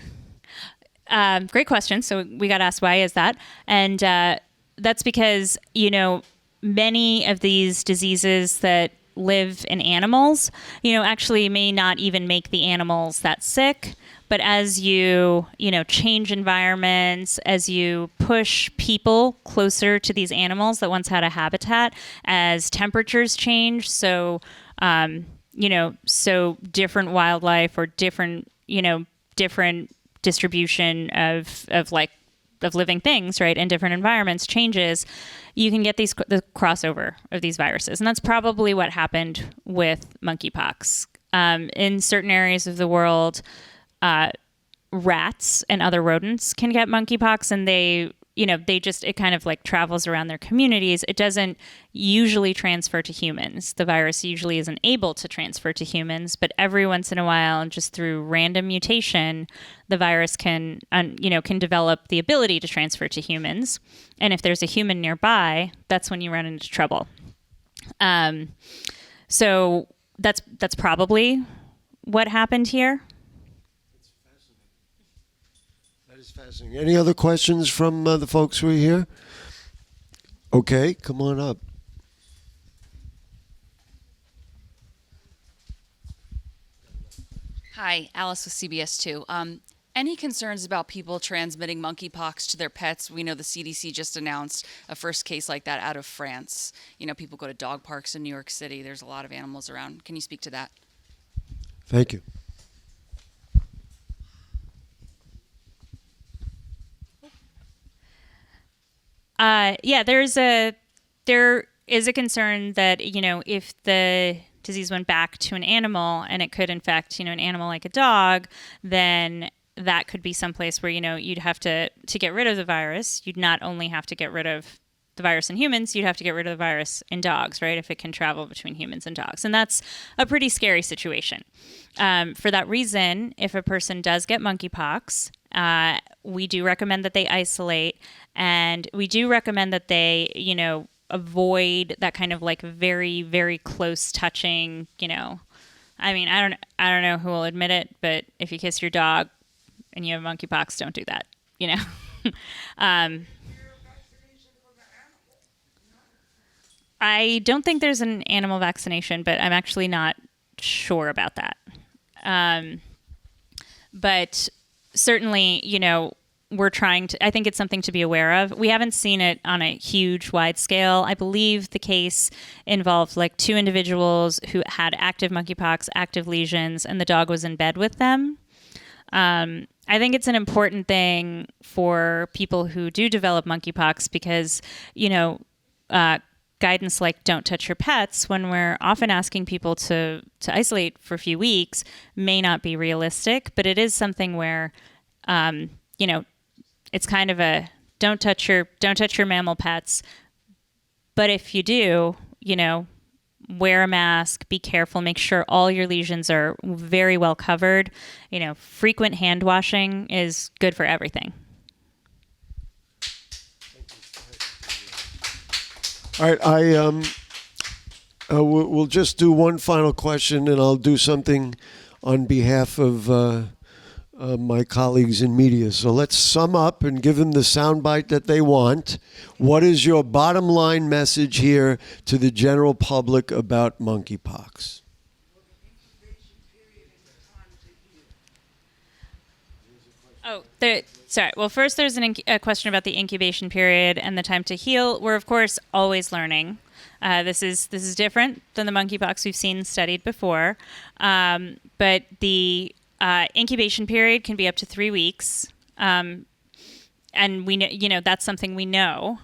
great question. So we got asked, why is that? And that's because, many of these diseases that live in animals, actually may not even make the animals that sick. But as you, change environments, as you push people closer to these animals that once had a habitat, as temperatures change, so different wildlife or different distribution of living things, right, in different environments changes, you can get the crossover of these viruses. And that's probably what happened with monkeypox. In certain areas of the world, rats and other rodents can get monkeypox, and it kind of travels around their communities. It doesn't usually transfer to humans. The virus usually isn't able to transfer to humans, but every once in a while, and just through random mutation, the virus can develop the ability to transfer to humans. And if there's a human nearby, that's when you run into trouble. So that's probably what happened here. Is fascinating. Any other questions from the folks who are here? Okay, come on up. Hi, Alice with CBS2. Any concerns about people transmitting monkeypox to their pets? We know the CDC just announced a first case like that out of France. People go to dog parks in New York City. There's a lot of animals around. Can you speak to that? Thank you. There is a concern that, if the disease went back to an animal and it could infect, an animal like a dog, then that could be someplace where, you'd have to get rid of the virus. You'd not only have to get rid of the virus in humans, you'd have to get rid of the virus in dogs, right? If it can travel between humans and dogs. And that's a pretty scary situation. For that reason, if a person does get monkeypox, we do recommend that they isolate, and we do recommend that they, avoid that kind of very, very close touching, I mean, I don't know who will admit it, but if you kiss your dog and you have monkeypox, don't do that, I don't think there's an animal vaccination, but I'm actually not sure about that. But certainly, we're trying to, I think it's something to be aware of. We haven't seen it on a huge, wide scale. I believe the case involved like 2 individuals who had active monkeypox, active lesions, and the dog was in bed with them. I think it's an important thing for people who do develop monkeypox because, guidance like don't touch your pets, when we're often asking people to isolate for a few weeks, may not be realistic, but it is something where, it's kind of a don't touch your mammal pets. But if you do, wear a mask, be careful, make sure all your lesions are very well covered. Frequent hand washing is good for everything. All right, we'll just do one final question, and I'll do something on behalf of my colleagues in media. So let's sum up and give them the soundbite that they want. What is your bottom line message here to the general public about monkeypox? Sorry. Well, first there's a question about the incubation period and the time to heal. We're of course always learning. This is different than the monkeypox we've seen studied before, but the incubation period can be up to 3 weeks, and we know, that's something we know.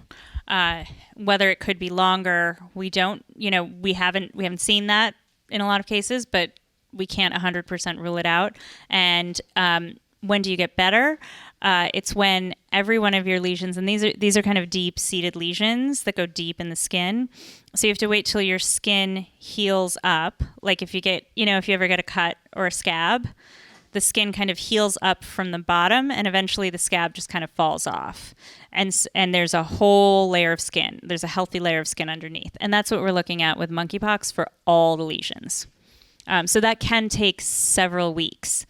Whether it could be longer, we don't. We haven't seen that in a lot of cases, but we can't 100% rule it out. And when do you get better? It's when every one of your lesions, and these are kind of deep-seated lesions that go deep in the skin. So you have to wait till your skin heals up. Like if you ever get a cut or a scab, the skin kind of heals up from the bottom, and eventually the scab just kind of falls off. And there's a whole layer of skin. There's a healthy layer of skin underneath. And that's what we're looking at with monkeypox for all the lesions. So that can take several weeks.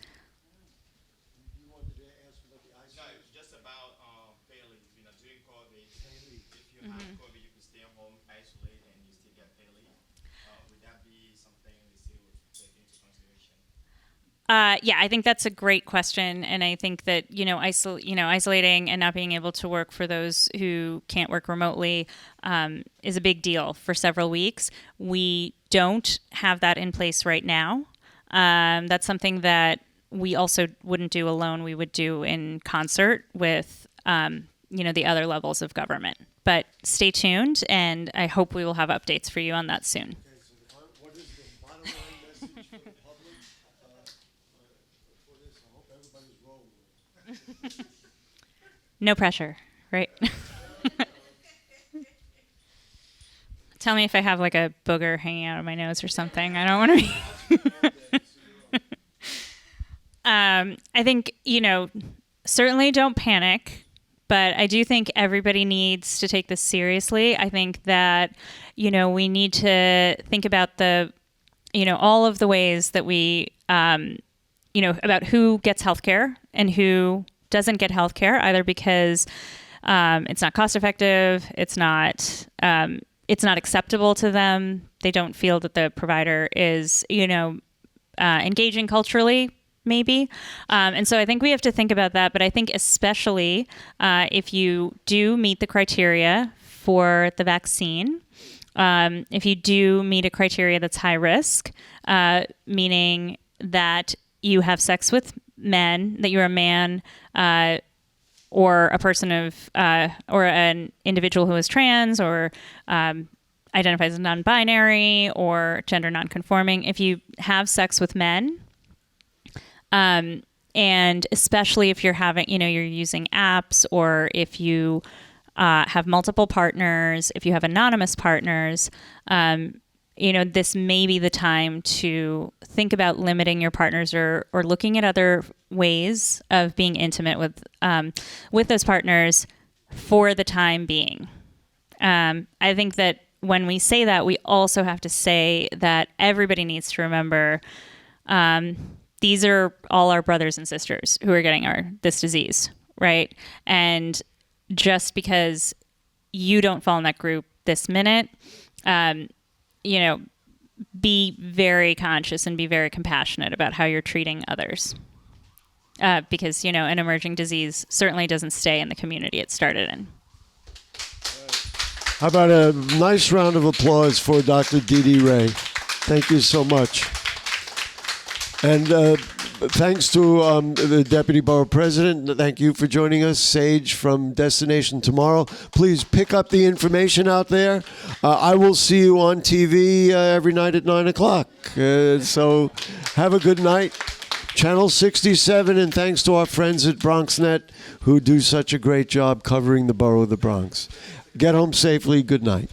Yeah, I think that's a great question, and I think that isolating and not being able to work for those who can't work remotely is a big deal for several weeks. We don't have that in place right now. That's something that we also wouldn't do alone. We would do in concert with the other levels of government. But stay tuned, and I hope we will have updates for you on that soon. What is the bottom line message for the public for this? I hope everybody's rolling. No pressure, right? Tell me if I have like a booger hanging out of my nose or something. I don't want to be. I think, certainly don't panic, but I do think everybody needs to take this seriously. I think that, we need to think about all of the ways that we, about who gets healthcare and who doesn't get healthcare, either because it's not cost effective, it's not acceptable to them, they don't feel that the provider is, engaging culturally, maybe. And so I think we have to think about that. But I think especially if you do meet the criteria for the vaccine, if you do meet a criteria that's high risk, meaning that you have sex with men, that you're a man, or a person of, or an individual who is trans, or identifies as non-binary or gender non-conforming, if you have sex with men, and especially if you're having, you're using apps, or if you have multiple partners, if you have anonymous partners, this may be the time to think about limiting your partners or looking at other ways of being intimate with those partners for the time being. I think that when we say that, we also have to say that everybody needs to remember these are all our brothers and sisters who are getting this disease, right? And just because you don't fall in that group this minute, be very conscious and be very compassionate about how you're treating others. because, an emerging disease certainly doesn't stay in the community it started in. How about a nice round of applause for Dr. Dee Dee Ray? Thank you so much. And thanks to the Deputy Borough President. Thank you for joining us, Sage from Destination Tomorrow. Please pick up the information out there. I will see you on TV every night at 9 o'clock. So have a good night. Channel 67, and thanks to our friends at BronxNet who do such a great job covering the borough of the Bronx. Get home safely. Good night.